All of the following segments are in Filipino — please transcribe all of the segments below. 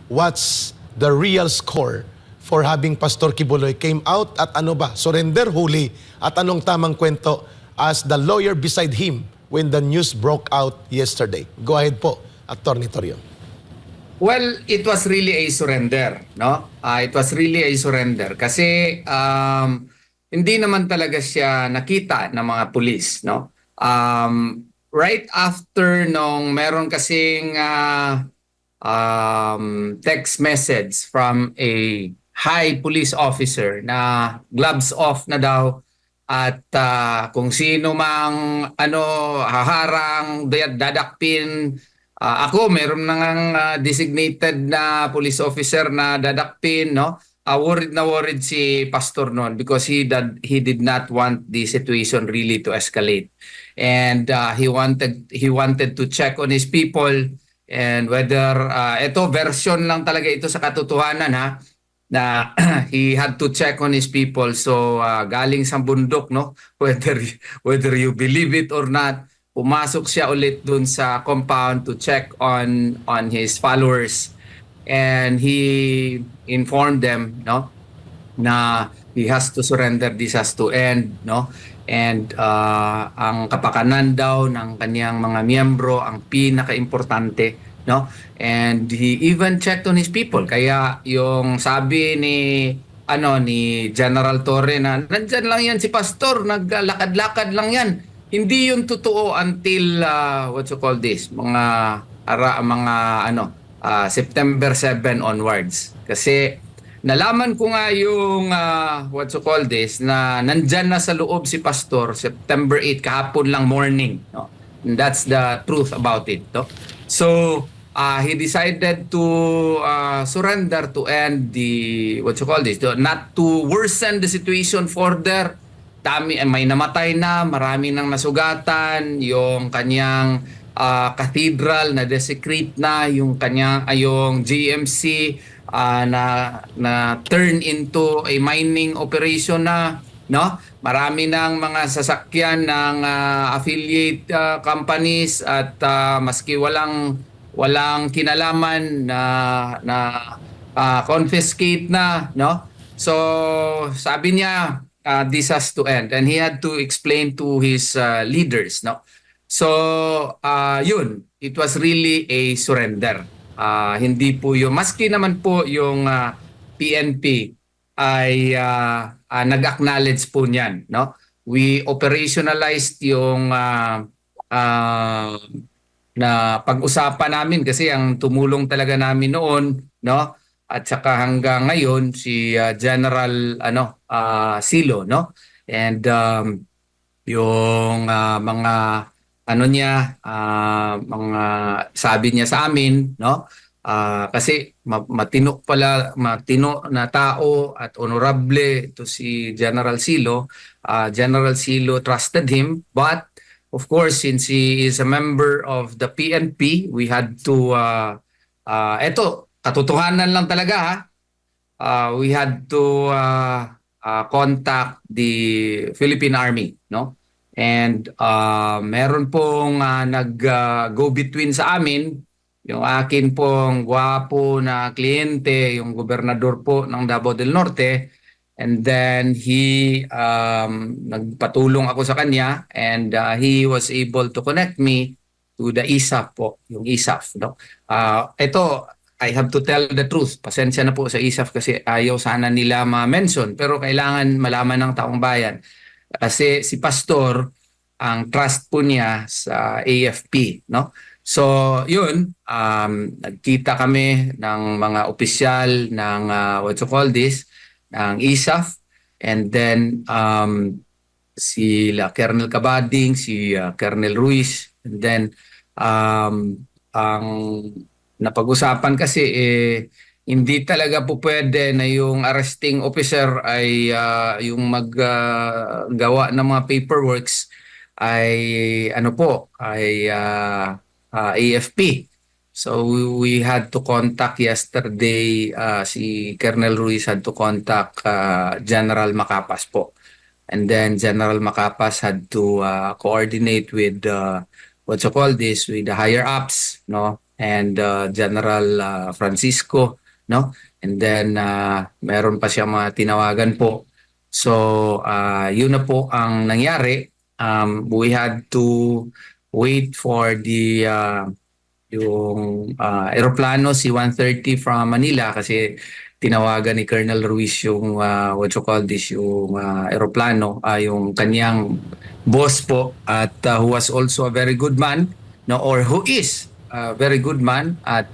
what's the real score for having Pastor Kibuloy came out at ano ba, surrender huli at anong tamang kwento as the lawyer beside him when the news broke out yesterday. Go ahead po, Attorney Torion. Well, it was really a surrender, no? It was really a surrender kasi hindi naman talaga siya nakita ng mga pulis, no? Right after nung meron kasing text message from a high police officer na gloves off na daw at kung sino mang haharang, dadakpin. Ako, meron nang designated na police officer na dadakpin, no? Worried si Pastor noon because he did not want the situation really to escalate. And he wanted to check on his people and whether ito version lang talaga ito sa katotohanan, ha, na he had to check on his people. So galing sa bundok, no, whether you believe it or not, pumasok siya ulit dun sa compound to check on his followers, and he informed them, no, na he has to surrender, this has to end, no, and ang kapakanan daw ng kanyang mga miyembro ang pinaka-importante, no, and he even checked on his people. Kaya yung sabi ni General Torre na nandyan lang yan si Pastor, naglalakad-lakad lang yan, hindi yun totoo until September 7 onwards. Kasi nalaman ko nga yung na nandyan na sa loob si Pastor September 8 kahapon lang morning, no? And that's the truth about it, no? So he decided to surrender to end the not to worsen the situation further. May namatay na, marami nang nasugatan, yung kanyang cathedral na desecrate na, yung GMC na turn into a mining operation na, no? Marami nang mga sasakyan ng affiliate companies at maski walang kinalaman na confiscate na, no? So sabi niya, this has to end, and he had to explain to his leaders, no? So yun, it was really a surrender. Hindi po yung, maski naman po yung PNP ay nag-acknowledge po niyan, no? We operationalized yung na pag-usapan namin kasi ang tumulong talaga namin noon, no? At saka hanggang ngayon si General Silo, no? And yung mga mga sabi niya sa amin, no? Kasi matino na tao at honorable to si General Silo. General Silo trusted him, but of course, since he is a member of the PNP, we had to katotohanan lang talaga, ha? We had to contact the Philippine Army, no? And meron pong nag-go between sa amin, yung akin pong gwapo na kliyente, yung gobernador po ng Davao del Norte, and then he nagpatulong ako sa kanya, and he was able to connect me to the ISAF po, yung ISAF, no? Ito, I have to tell the truth. Pasensya na po sa ISAF kasi ayaw sana nila ma-mention, pero kailangan malaman ng taong bayan. Kasi si Pastor, ang trust po niya sa AFP, no? So, yun, nagkita kami ng mga opisyal ng ng ISAF, and then sila Colonel Cabading, si Colonel Ruiz, and then ang napag-usapan kasi hindi talaga po pwede na yung arresting officer ay yung maggawa ng mga paperworks ay AFP. So we had to contact yesterday, si Colonel Ruiz had to contact General Macapas po. And then General Macapas had to coordinate with with the higher ups, no? and General Francisco, no? And then meron pa siya mga tinawagan po. So yun na po ang nangyari. We had to wait for the yung eroplano C-130 from Manila kasi tinawagan ni Colonel Ruiz yung what you call this, yung eroplano, yung kanyang boss po, at who was also a very good man, no, or who is a very good man, at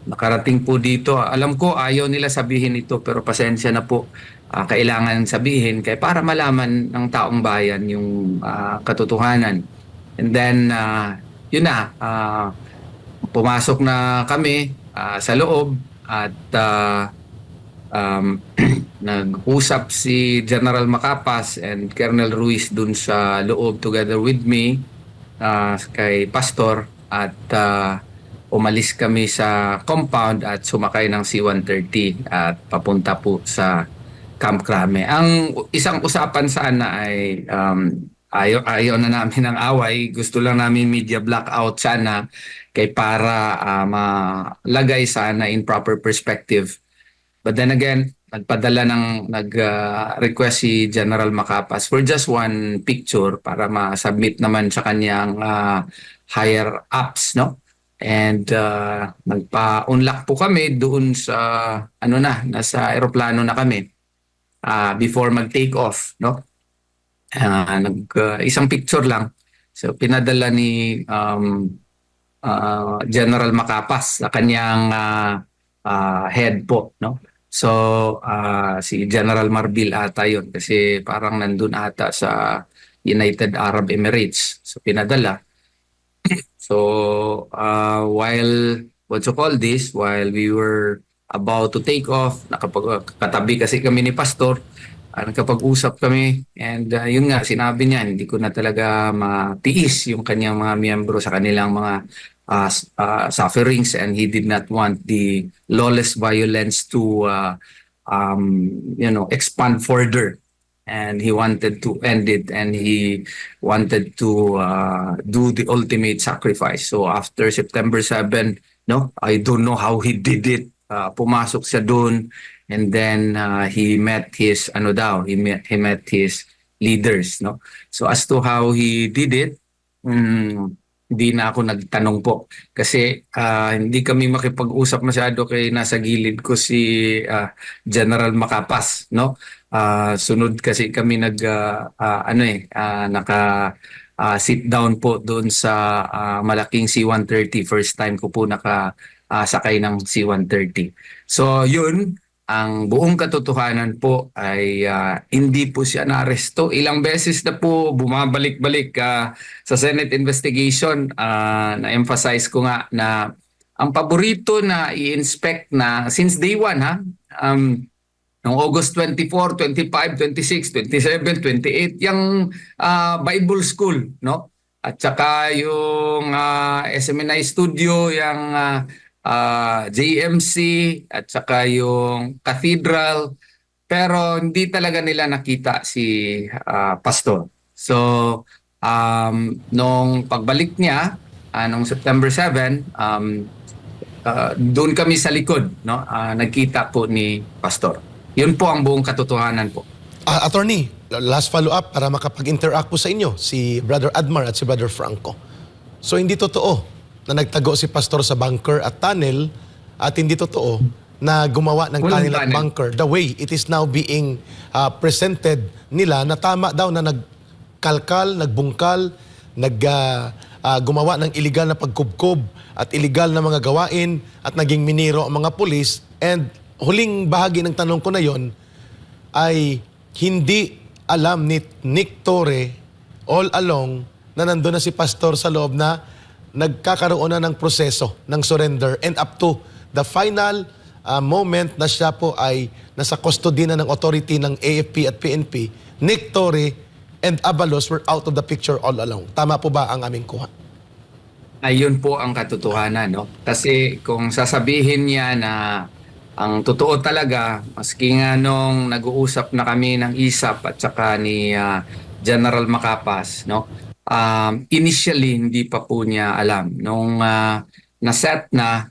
nakarating po dito. Alam ko ayaw nila sabihin ito pero pasensya na po. Kailangan sabihin kaya para malaman ng taong bayan yung katotohanan. And then yun na, pumasok na kami sa loob at nag-usap si General Macapas and Colonel Ruiz dun sa loob together with me kay Pastor, at umalis kami sa compound at sumakay ng C-130 at papunta po sa Camp Crame. Ang isang usapan sana ay ayaw na namin ng away. Gusto lang namin media blackout sana kay para malagay sana in proper perspective. But then again, nag-request si General Macapas for just one picture para ma-submit naman sa kanyang higher ups, no? And nagpa-unlock po kami doon sa nasa eroplano na kami before mag-take off, no? Isang picture lang. So pinadala ni General Macapas sa kanyang head po, no? So si General Marbil ata yun kasi parang nandun ata sa United Arab Emirates. So pinadala. So while while we were about to take off, nakapagkatabi kasi kami ni Pastor, nakapag-usap kami, and yun nga, sinabi niya, hindi ko na talaga matiis yung kanyang mga miyembro sa kanilang mga sufferings, and he did not want the lawless violence to expand further. And he wanted to end it, and he wanted to do the ultimate sacrifice. So after September 7, no, I don't know how he did it. Pumasok siya doon, and then he met his he met his leaders, no. So as to how he did it, hindi na ako nagtanong po kasi hindi kami makipag-usap masyado kay nasa gilid ko si General Macapas, no. Sunod kasi kami naka sit down po doon sa malaking C-130. First time ko po sakay ng C-130. So yun, ang buong katotohanan po ay hindi po siya naaresto. Ilang beses na po bumabalik-balik sa Senate investigation. Na-emphasize ko nga na ang paborito na i-inspect na since day one, noong August 24, 25, 26, 27, 28, yung Bible School, no? At saka yung SMNI Studio, yung JMC, at saka yung Cathedral. Pero hindi talaga nila nakita si Pastor. So, nung pagbalik niya, nung September 7, doon kami sa likod, no? Nagkita po ni Pastor. Yun po ang buong katotohanan po. Attorney, last follow-up para makapag-interact po sa inyo, si Brother Admar at si Brother Franco. So hindi totoo na nagtago si Pastor sa bunker at tunnel, at hindi totoo na gumawa ng tunnel at bunker the way it is now being presented nila, na tama daw na nagkalkal, nagbungkal, gumawa ng illegal na pagkubkob at illegal na mga gawain at naging miniro ang mga pulis. And huling bahagi ng tanong ko na yon ay hindi alam ni Nick Torre all along na nandun na si Pastor sa loob, na nagkakaroon na ng proseso ng surrender, and up to the final moment na siya po ay nasa custody na ng authority ng AFP at PNP, Nick Torre and Abalos were out of the picture all along. Tama po ba ang aming kuha? Ayun po ang katotohanan, no? Kasi kung sasabihin niya na ang totoo talaga, maski nga nung nag-uusap na kami ng ISAP at saka ni General Macapas, no? initially hindi pa po niya alam. Nung na-set na,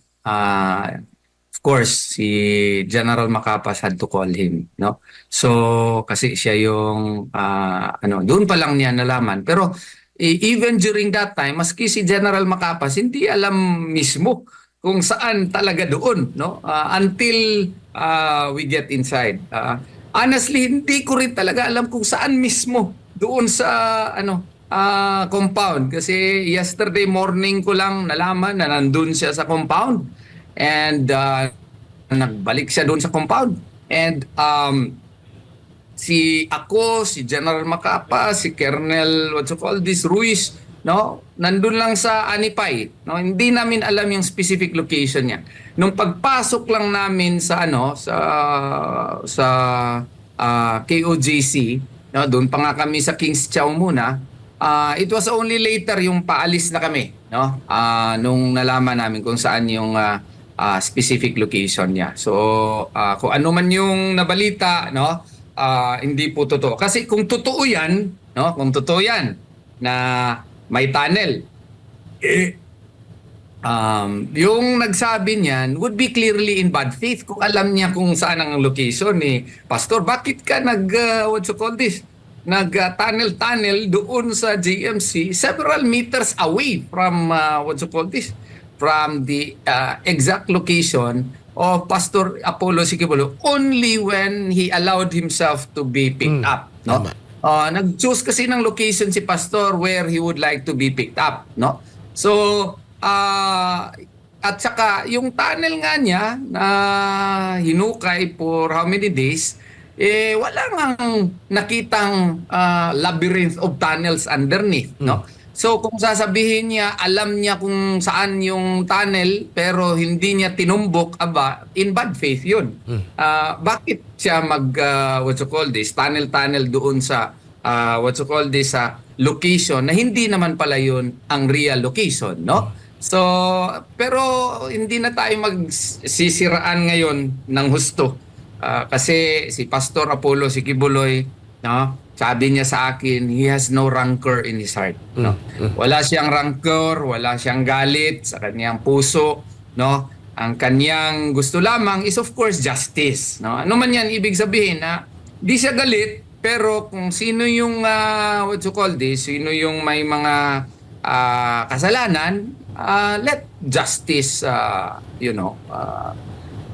of course, si General Macapas had to call him, no? So, kasi siya yung, doon pa lang niya nalaman. Pero, even during that time, maski si General Macapas, hindi alam mismo kung saan talaga doon, no? Until we get inside. Honestly, hindi ko rin talaga alam kung saan mismo doon sa compound, kasi yesterday morning ko lang nalaman na nandun siya sa compound, and nagbalik siya doon sa compound, and si General Macapa, si Colonel Ruiz, no, nandun lang sa Anipay, no, hindi namin alam yung specific location niya. Nung pagpasok lang namin sa KOJC, no, doon pa nga kami sa Kings Chow muna. It was only later yung paalis na kami, no, nung nalaman namin kung saan yung specific location niya. So kung ano man yung nabalita, no, hindi po totoo. Kasi kung totoo yan, no, kung totoo yan na may tunnel, yung nagsabi niyan would be clearly in bad faith. Kung alam niya kung saan ang location ni Pastor, bakit ka nag-tunnel doon sa GMC several meters away from from the exact location of Pastor Apollo Siquibolo, only when he allowed himself to be picked up, no? Nag-choose kasi ng location si Pastor where he would like to be picked up, no? So at saka yung tunnel nga niya na hinukay for how many days, wala ngang nakitang labyrinth of tunnels underneath, no? So kung sasabihin niya, alam niya kung saan yung tunnel pero hindi niya tinumbok, in bad faith yun. Bakit siya tunnel doon sa sa location na hindi naman pala yun ang real location, no? So, pero hindi na tayo magsisiraan ngayon ng husto. Kasi si Pastor Apollo Siquiboloy, no, sabi niya sa akin, he has no rancor in his heart, no. Wala siyang rancor, wala siyang galit sa kanyang puso, no. Ang kanyang gusto lamang is of course justice, no. Ano man 'yan ibig sabihin, na di siya galit, pero kung sino yung sino yung may mga kasalanan, let justice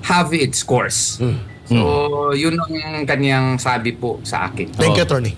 have its course. So, yun ang kanyang sabi po sa akin. Thank you, Attorney.